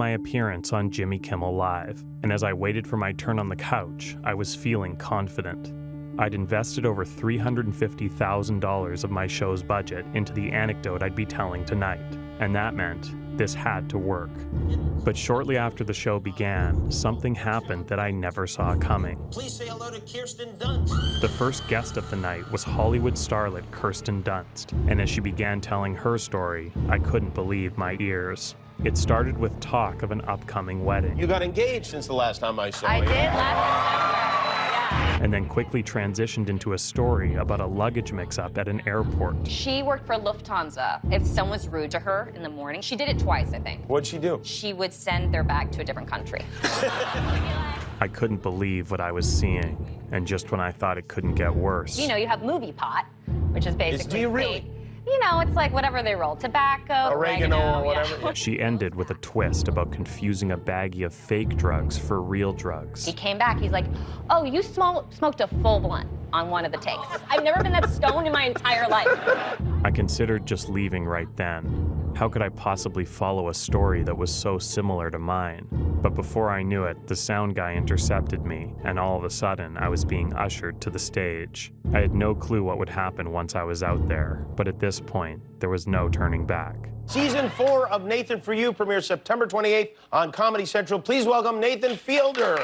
My appearance on Jimmy Kimmel Live, and as I waited for my turn on the couch, I was feeling confident. I'd invested over $350,000 of my show's budget into the anecdote I'd be telling tonight, and that meant this had to work. But shortly after the show began, something happened that I never saw coming. Please say hello to Kirsten Dunst. The first guest of the night was Hollywood starlet Kirsten Dunst, and as she began telling her story, I couldn't believe my ears. It started with talk of an upcoming wedding. You got engaged since the last time I saw you. I did last December. And then quickly transitioned into a story about a luggage mix-up at an airport. She worked for Lufthansa. If someone was rude to her in the morning, she did it twice, I think. What'd she do? She would send their bag to a different country. I couldn't believe what I was seeing, and just when I thought it couldn't get worse. You know, you have movie pot, which is basically Do you really? fake. You know, it's like whatever they roll. Tobacco, Oregano or whatever. Yeah. She ended with a twist about confusing a baggie of fake drugs for real drugs. He came back, he's like, oh, you smoked a full blunt on one of the takes. I've never been that stoned in my entire life. I considered just leaving right then. How could I possibly follow a story that was so similar to mine? But before I knew it, the sound guy intercepted me, and all of a sudden, I was being ushered to the stage. I had no clue what would happen once I was out there, but at this point, there was no turning back. Season 4 of Nathan For You premieres September 28th on Comedy Central. Please welcome Nathan Fielder.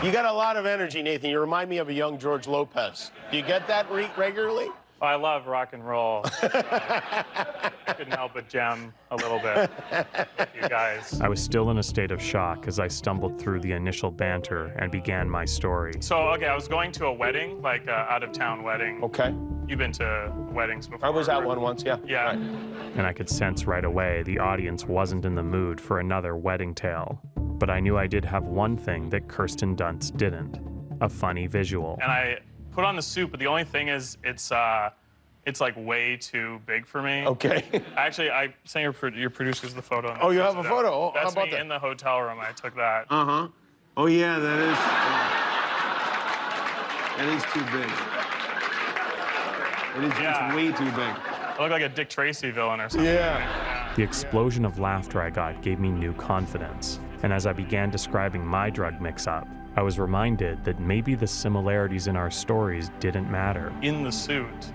You got a lot of energy, Nathan. You remind me of a young George Lopez. Do you get that regularly? I love rock and roll. I couldn't help but jam a little bit with you guys. I was still in a state of shock as I stumbled through the initial banter and began my story. So, okay, I was going to a wedding, like an out-of-town wedding. Okay. You've been to weddings before? I was at one once, yeah. Yeah. Right. And I could sense right away the audience wasn't in the mood for another wedding tale. But I knew I did have one thing that Kirsten Dunst didn't, a funny visual. And I put on the suit, but the only thing is it's like way too big for me. Okay. Actually, I sent your producers the photo. Oh, you have a photo? Oh, That's how about me that? in the hotel room. I took that. Uh-huh. Oh, yeah, that is too big. It is Yeah. way too big. I look like a Dick Tracy villain or something. Yeah. The explosion of laughter I got gave me new confidence. And as I began describing my drug mix-up, I was reminded that maybe the similarities in our stories didn't matter. In the suit.